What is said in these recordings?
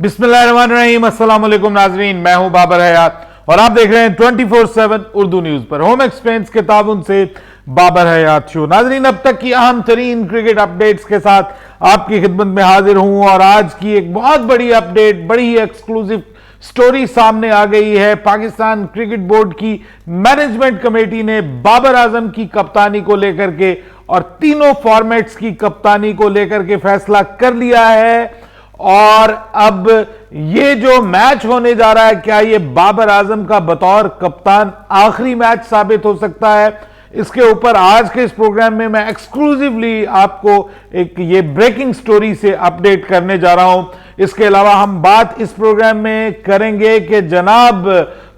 बिस्मिल्लाहिर्रहमानिर्रहीम, अस्सलाम वालेकुम नाजरीन, मैं हूं बाबर हयात और आप देख रहे हैं 24/7 उर्दू न्यूज पर होम एक्सपेंस के ताबुन से बाबर हयात शो। नाजरीन, अब तक की अहम तरीन क्रिकेट अपडेट्स के साथ आपकी खिदमत में हाजिर हूं और आज की एक बहुत बड़ी अपडेट, बड़ी ही एक्सक्लूसिव स्टोरी सामने आ गई है। पाकिस्तान क्रिकेट बोर्ड की मैनेजमेंट कमेटी ने बाबर आजम की कप्तानी को लेकर के और तीनों फॉर्मेट्स की कप्तानी को लेकर के फैसला कर लिया है और अब ये जो मैच होने जा रहा है, क्या ये बाबर आजम का बतौर कप्तान आखिरी मैच साबित हो सकता है? इसके ऊपर आज के इस प्रोग्राम में मैं एक्सक्लूसिवली आपको एक ये ब्रेकिंग स्टोरी से अपडेट करने जा रहा हूं। इसके अलावा हम बात इस प्रोग्राम में करेंगे कि जनाब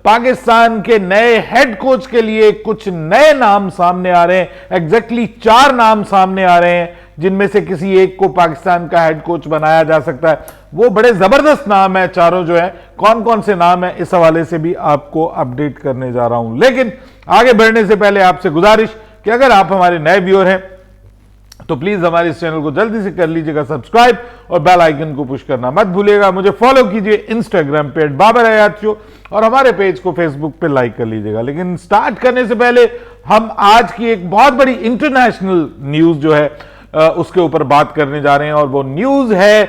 पाकिस्तान के नए हेड कोच के लिए कुछ नए नाम सामने आ रहे हैं। एग्जैक्टली 4 नाम सामने आ रहे हैं जिनमें से किसी एक को पाकिस्तान का हेड कोच बनाया जा सकता है। वो बड़े जबरदस्त नाम है चारों जो है। कौन कौन से नाम है इस हवाले से भी आपको अपडेट करने जा रहा हूं। लेकिन आगे बढ़ने से पहले आपसे गुजारिश कि अगर आप हमारे नए व्यूअर हैं तो प्लीज हमारे इस चैनल को जल्दी से कर लीजिएगा सब्सक्राइब और बेल आइकन को पुश करना मत भूलिएगा। मुझे फॉलो कीजिए इंस्टाग्राम पे @बाबर हयात शो और हमारे पेज को फेसबुक पे लाइक कर लीजिएगा। लेकिन स्टार्ट करने से पहले हम आज की एक बहुत बड़ी इंटरनेशनल न्यूज जो है उसके ऊपर बात करने जा रहे हैं और वो न्यूज है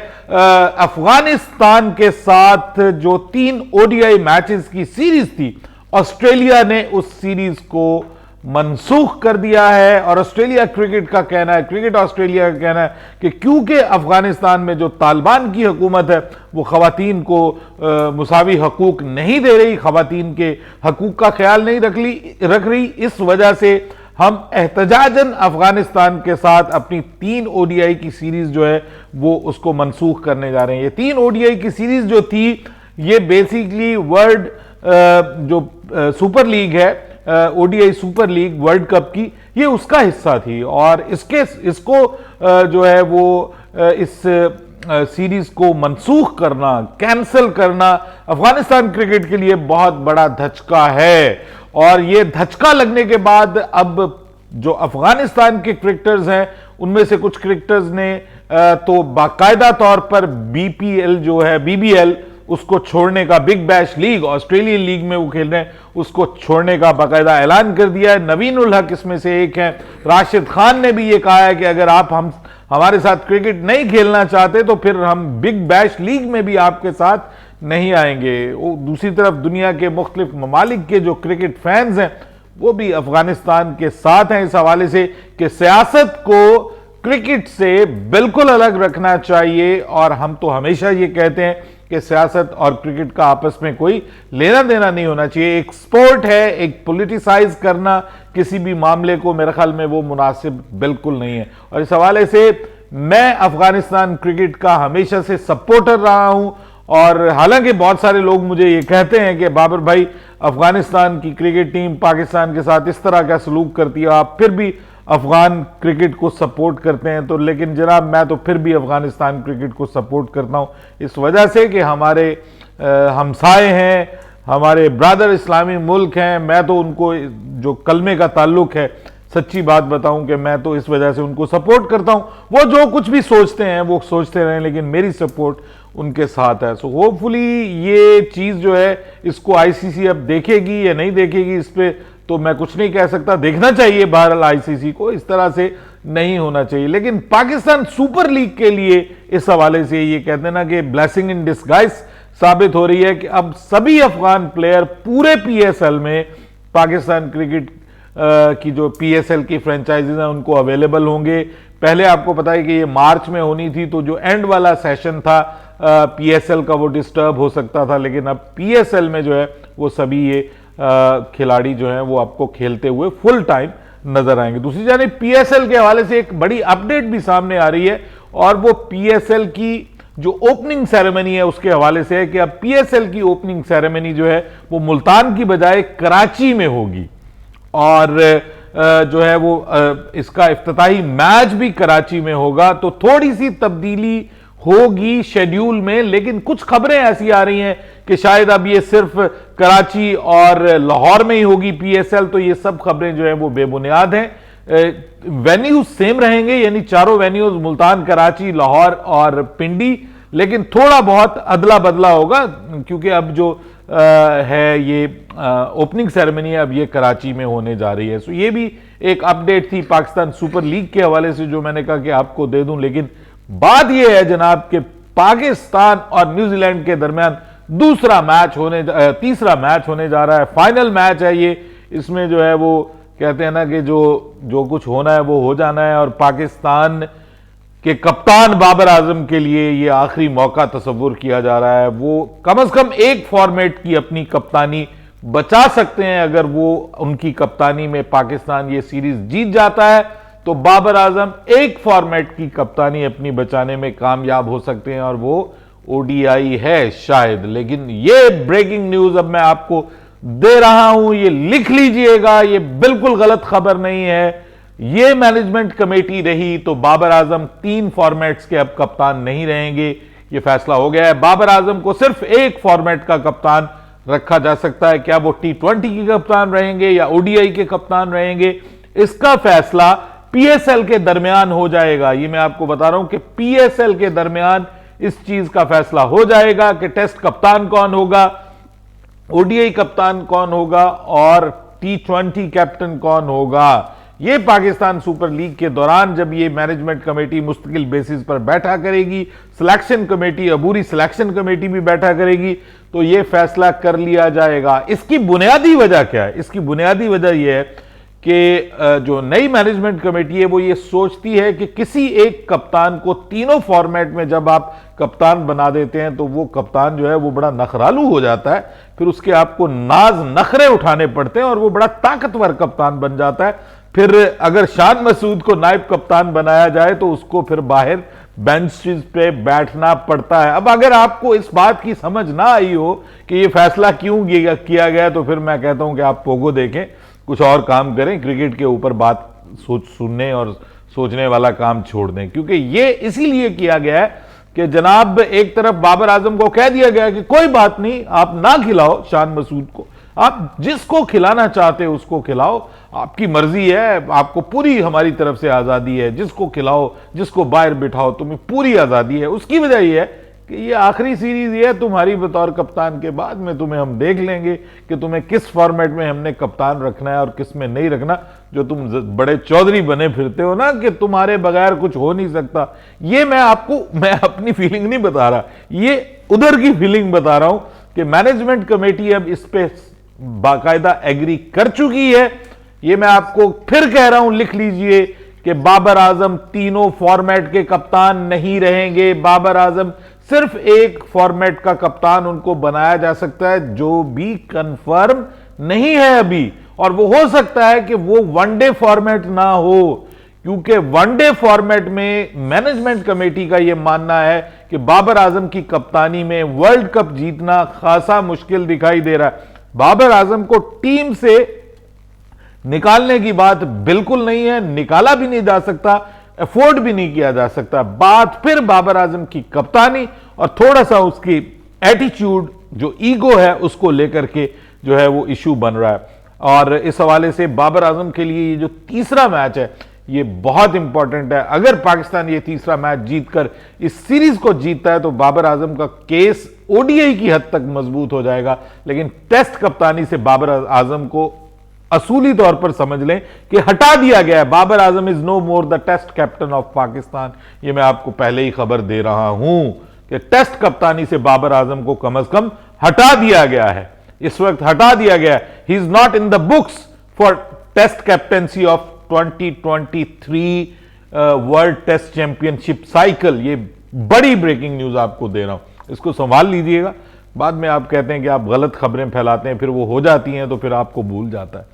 अफगानिस्तान के साथ जो 3 ओडीआई मैचेस की सीरीज थी, ऑस्ट्रेलिया ने उस सीरीज को मनसूख कर दिया है। और ऑस्ट्रेलिया क्रिकेट का कहना है, क्रिकेट ऑस्ट्रेलिया का कहना है कि क्योंकि अफगानिस्तान में जो तालिबान की हुकूमत है वो खवातीन को मुसावी हकूक नहीं दे रही, खवातीन के हकूक का ख्याल नहीं रख रही, इस वजह से हम एहतजाजन अफगानिस्तान के साथ अपनी 3 ओडीआई की सीरीज जो है वो उसको मनसूख करने जा रहे हैं। ये 3 ओडीआई की सीरीज जो थी ये बेसिकली वर्ल्ड जो सुपर लीग है, ODI super league world cup की, ये उसका हिस्सा थी और इसको जो है वो इस सीरीज को मनसूख करना, कैंसिल करना अफगानिस्तान क्रिकेट के लिए बहुत बड़ा धचका है। और ये धचका लगने के बाद अब जो अफगानिस्तान के क्रिकेटर्स हैं उनमें से कुछ क्रिकेटर्स ने तो बाकायदा तौर पर बीपीएल जो है, बीबीएल, उसको छोड़ने का, big bash league Australian league में वो खेल रहे हैं, उसको छोड़ने का बाकायदा ऐलान कर दिया है। नवीन उल हक इसमें से एक है। राशिद खान ने भी ये कहा है कि अगर आप हमारे साथ क्रिकेट नहीं खेलना चाहते तो फिर हम बिग बैश लीग में भी आपके साथ नहीं आएंगे। दूसरी तरफ दुनिया के मुख्तलिफ ममालिक के जो क्रिकेट फैंस हैं वो भी अफगानिस्तान के साथ हैं इस हवाले से कि सियासत को क्रिकेट से बिल्कुल अलग रखना चाहिए। और हम तो हमेशा ये कहते हैं कि सियासत और क्रिकेट का आपस में कोई लेना देना नहीं होना चाहिए। एक स्पोर्ट है, एक पॉलिटिसाइज करना किसी भी मामले को मेरे ख्याल में वो मुनासिब बिल्कुल नहीं है। और इस हवाले से मैं अफगानिस्तान क्रिकेट का हमेशा से सपोर्टर रहा हूं। और हालांकि बहुत सारे लोग मुझे ये कहते हैं कि बाबर भाई, अफगानिस्तान की क्रिकेट टीम पाकिस्तान के साथ इस तरह का सलूक करती है, आप फिर भी अफगान क्रिकेट को सपोर्ट करते हैं। तो लेकिन जनाब, मैं तो फिर भी अफगानिस्तान क्रिकेट को सपोर्ट करता हूं इस वजह से कि हमारे हमसाए हैं, हमारे ब्रदर इस्लामी मुल्क हैं। मैं तो उनको जो कलमे का ताल्लुक है, सच्ची बात बताऊं कि मैं तो इस वजह से उनको सपोर्ट करता हूं। वो जो कुछ भी सोचते हैं वो सोचते रहें, लेकिन मेरी सपोर्ट उनके साथ है। सो होपफुली ये चीज जो है इसको आईसीसी अब देखेगी या नहीं देखेगी, इस पे तो मैं कुछ नहीं कह सकता। देखना चाहिए बहरहाल आईसीसी को, इस तरह से नहीं होना चाहिए। लेकिन पाकिस्तान सुपर लीग के लिए इस हवाले से ये कहते हैं ना कि ब्लेसिंग इन डिस्गाइज साबित हो रही है कि अब सभी अफगान प्लेयर पूरे पीएसएल में पीएसएल क्रिकेट की जो पीएसएल की फ्रेंचाइजीज हैं उनको अवेलेबल होंगे। पहले आपको पता है कि ये मार्च में होनी थी, तो जो एंड वाला सेशन था पीएसएल का वो डिस्टर्ब हो सकता था, लेकिन अब पीएसएल में जो है वो सभी ये खिलाड़ी जो हैं वो आपको खेलते हुए फुल टाइम नजर आएंगे। दूसरी जानिब पीएसएल के हवाले से एक बड़ी अपडेट भी सामने आ रही है और वो पीएसएल की जो ओपनिंग सेरेमनी है उसके हवाले से है कि अब पीएसएल की ओपनिंग सेरेमनी जो है वो मुल्तान की बजाय कराची में होगी और जो है वो इसका इफ्तिताही मैच भी कराची में होगा। तो थोड़ी सी तब्दीली होगी शेड्यूल में, लेकिन कुछ खबरें ऐसी आ रही हैं कि शायद अब ये सिर्फ कराची और लाहौर में ही होगी पीएसएल। तो ये सब खबरें जो हैं वो बेबुनियाद हैं। वेन्यूज सेम रहेंगे, यानी चारों वेन्यूज मुल्तान, कराची, लाहौर और पिंडी, लेकिन थोड़ा बहुत अदला बदला होगा, क्योंकि अब जो है ये ओपनिंग सेरेमनी है, अब ये कराची में होने जा रही है। सो ये भी एक अपडेट थी पाकिस्तान सुपर लीग के हवाले से जो मैंने कहा कि आपको दे दूं। लेकिन बात यह है जनाब कि पाकिस्तान और न्यूजीलैंड के दरमियान तीसरा मैच होने जा रहा है, फाइनल मैच है ये। इसमें जो है वो कहते हैं ना कि जो कुछ होना है वो हो जाना है, और पाकिस्तान के कप्तान बाबर आजम के लिए ये आखिरी मौका तस्वुर किया जा रहा है। वो कम से कम एक फॉर्मेट की अपनी कप्तानी बचा सकते हैं। अगर वो उनकी कप्तानी में पाकिस्तान ये सीरीज जीत जाता है तो बाबर आजम एक फॉर्मेट की कप्तानी अपनी बचाने में कामयाब हो सकते हैं, और वो ओडीआई है शायद। लेकिन ये ब्रेकिंग न्यूज अब मैं आपको दे रहा हूं, ये लिख लीजिएगा, ये बिल्कुल गलत खबर नहीं है। ये मैनेजमेंट कमेटी रही तो बाबर आजम 3 फॉर्मेट्स के अब कप्तान नहीं रहेंगे, ये फैसला हो गया है। बाबर आजम को सिर्फ एक फॉर्मेट का कप्तान रखा जा सकता है। क्या वो T20 के कप्तान रहेंगे या ओडीआई के कप्तान रहेंगे, इसका फैसला पीएसएल के दरमियान हो जाएगा। ये मैं आपको बता रहा हूं कि पीएसएल के दरमियान इस चीज का फैसला हो जाएगा कि टेस्ट कप्तान कौन होगा, ओडीआई कप्तान कौन होगा और T20 कैप्टन कौन होगा। ये पाकिस्तान सुपर लीग के दौरान जब ये मैनेजमेंट कमेटी मुस्तकिल बेसिस पर बैठा करेगी, सिलेक्शन कमेटी, अबूरी सिलेक्शन कमेटी भी बैठा करेगी, तो ये फैसला कर लिया जाएगा। इसकी बुनियादी वजह क्या है? इसकी बुनियादी वजह यह है कि जो नई मैनेजमेंट कमेटी है वो ये सोचती है कि किसी एक कप्तान को तीनों फॉर्मेट में जब आप कप्तान बना देते हैं तो वो कप्तान जो है वो बड़ा नखरालू हो जाता है, फिर उसके आपको नाज नखरे उठाने पड़ते हैं और वो बड़ा ताकतवर कप्तान बन जाता है। फिर अगर शान मसूद को नायब कप्तान बनाया जाए तो उसको फिर बाहर बेंचेस पे बैठना पड़ता है। अब अगर आपको इस बात की समझ ना आई हो कि ये फैसला क्यों किया गया, तो फिर मैं कहता हूं कि आप पोगो देखें, कुछ और काम करें, क्रिकेट के ऊपर बात सुनने और सोचने वाला काम छोड़ दें। क्योंकि ये इसीलिए किया गया है कि जनाब एक तरफ बाबर आजम को कह दिया गया कि कोई बात नहीं, आप ना खिलाओ शान मसूद को, आप जिसको खिलाना चाहते हो उसको खिलाओ, आपकी मर्जी है, आपको पूरी हमारी तरफ से आजादी है, जिसको खिलाओ, जिसको बाहर बिठाओ, तुम्हें पूरी आजादी है। उसकी वजह यह है कि ये आखिरी सीरीज है तुम्हारी बतौर कप्तान के, बाद में तुम्हें हम देख लेंगे कि तुम्हें किस फॉर्मेट में हमने कप्तान रखना है और किस में नहीं रखना। जो तुम बड़े चौधरी बने फिरते हो ना कि तुम्हारे बगैर कुछ हो नहीं सकता, ये मैं अपनी फीलिंग नहीं बता रहा, ये उधर की फीलिंग बता रहा हूं कि मैनेजमेंट कमेटी अब इस पे बाकायदा एग्री कर चुकी है। ये मैं आपको फिर कह रहा हूं, लिख लीजिए कि बाबर आजम तीनों फॉर्मेट के कप्तान नहीं रहेंगे। बाबर आजम सिर्फ एक फॉर्मेट का कप्तान उनको बनाया जा सकता है, जो भी कंफर्म नहीं है अभी, और वो हो सकता है कि वो वनडे फॉर्मेट ना हो, क्योंकि वनडे फॉर्मेट में मैनेजमेंट कमेटी का यह मानना है कि बाबर आजम की कप्तानी में वर्ल्ड कप जीतना खासा मुश्किल दिखाई दे रहा है। बाबर आजम को टीम से निकालने की बात बिल्कुल नहीं है, निकाला भी नहीं जा सकता, अफोर्ड भी नहीं किया जा सकता। बात फिर बाबर आजम की कप्तानी और थोड़ा सा उसकी एटीट्यूड, जो ईगो है, उसको लेकर के जो है वो इशू बन रहा है। और इस हवाले से बाबर आजम के लिए ये जो तीसरा मैच है ये बहुत इंपॉर्टेंट है। अगर पाकिस्तान ये तीसरा मैच जीतकर इस सीरीज को जीतता है तो बाबर आजम का केस ओडीआई की हद तक मजबूत हो जाएगा। लेकिन टेस्ट कप्तानी से बाबर आजम को असूली तौर पर समझ लें कि हटा दिया गया है। Babar Azam is no more the test captain of Pakistan. ये मैं आपको पहले ही खबर दे रहा हूं कि टेस्ट कप्तानी से बाबर आजम को कम से कम हटा दिया गया है, इस वक्त हटा दिया गया है। He is not in the books for test captaincy of 2023 world test championship cycle. ये बड़ी ब्रेकिंग न्यूज आपको दे रहा हूं, इसको संभाल लीजिएगा। बाद में आप कहते हैं कि आप गलत खबरें फैलाते हैं, फिर वो हो जाती हैं तो फिर आपको भूल जाता है।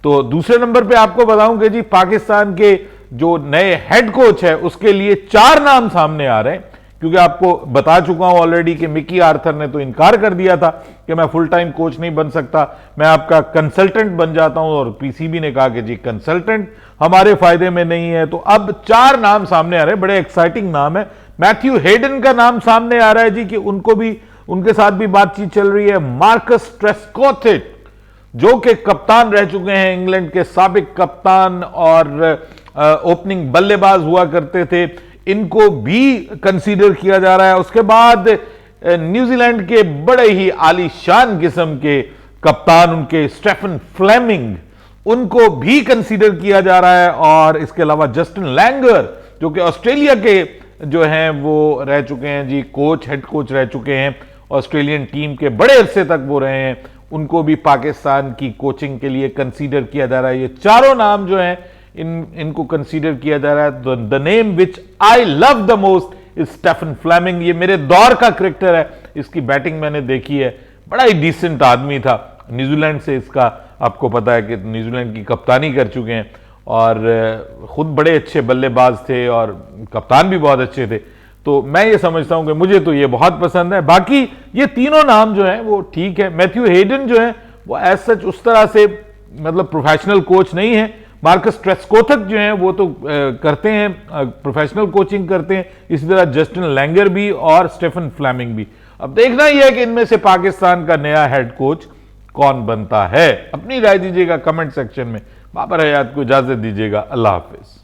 तो दूसरे नंबर पे आपको बताऊं कि जी पाकिस्तान के जो नए हेड कोच है उसके लिए 4 नाम सामने आ रहे हैं, क्योंकि आपको बता चुका हूं ऑलरेडी कि मिकी आर्थर ने तो इनकार कर दिया था कि मैं फुल टाइम कोच नहीं बन सकता, मैं आपका कंसल्टेंट बन जाता हूं, और पीसीबी ने कहा कि जी कंसल्टेंट हमारे फायदे में नहीं है। तो अब 4 नाम सामने आ रहे हैं, बड़े एक्साइटिंग नाम है। मैथ्यू हेडन का नाम सामने आ रहा है जी कि उनके साथ भी बातचीत चल रही है। मार्कस ट्रेस्कोथिक जो कि कप्तान रह चुके हैं, इंग्लैंड के साबिक कप्तान और ओपनिंग बल्लेबाज हुआ करते थे, इनको भी कंसीडर किया जा रहा है। उसके बाद न्यूजीलैंड के बड़े ही आलीशान किस्म के कप्तान उनके स्टेफन फ्लेमिंग, उनको भी कंसीडर किया जा रहा है। और इसके अलावा जस्टिन लैंगर जो कि ऑस्ट्रेलिया के जो हैं वो रह चुके हैं जी, कोच, हेड कोच रह चुके हैं ऑस्ट्रेलियन टीम के, बड़े अरसे तक वो रहे हैं, उनको भी पाकिस्तान की कोचिंग के लिए कंसीडर किया जा रहा है। ये चारों नाम जो हैं इनको कंसीडर किया जा रहा है। The name which I love the most is Stephen Fleming. ये मेरे दौर का क्रिकेटर है, इसकी बैटिंग मैंने देखी है, बड़ा ही डिसेंट आदमी था। न्यूजीलैंड से इसका आपको पता है कि न्यूजीलैंड की कप्तानी कर चुके हैं और खुद बड़े अच्छे बल्लेबाज थे और कप्तान भी बहुत अच्छे थे। तो मैं ये समझता हूं कि मुझे तो ये बहुत पसंद है। बाकी ये तीनों नाम जो हैं वो ठीक है। मैथ्यू हेडन जो है वो एज सच उस तरह से मतलब प्रोफेशनल कोच नहीं है। मार्कस ट्रेस्कोथक जो हैं वो तो करते हैं, प्रोफेशनल कोचिंग करते हैं, इसी तरह जस्टिन लैंगर भी और स्टेफन फ्लेमिंग भी। अब देखना यह है कि इनमें से पाकिस्तान का नया हेड कोच कौन बनता है। अपनी राय दीजिएगा कमेंट सेक्शन में। बाबर हयात को इजाजत दीजिएगा। अल्लाह हाफिज।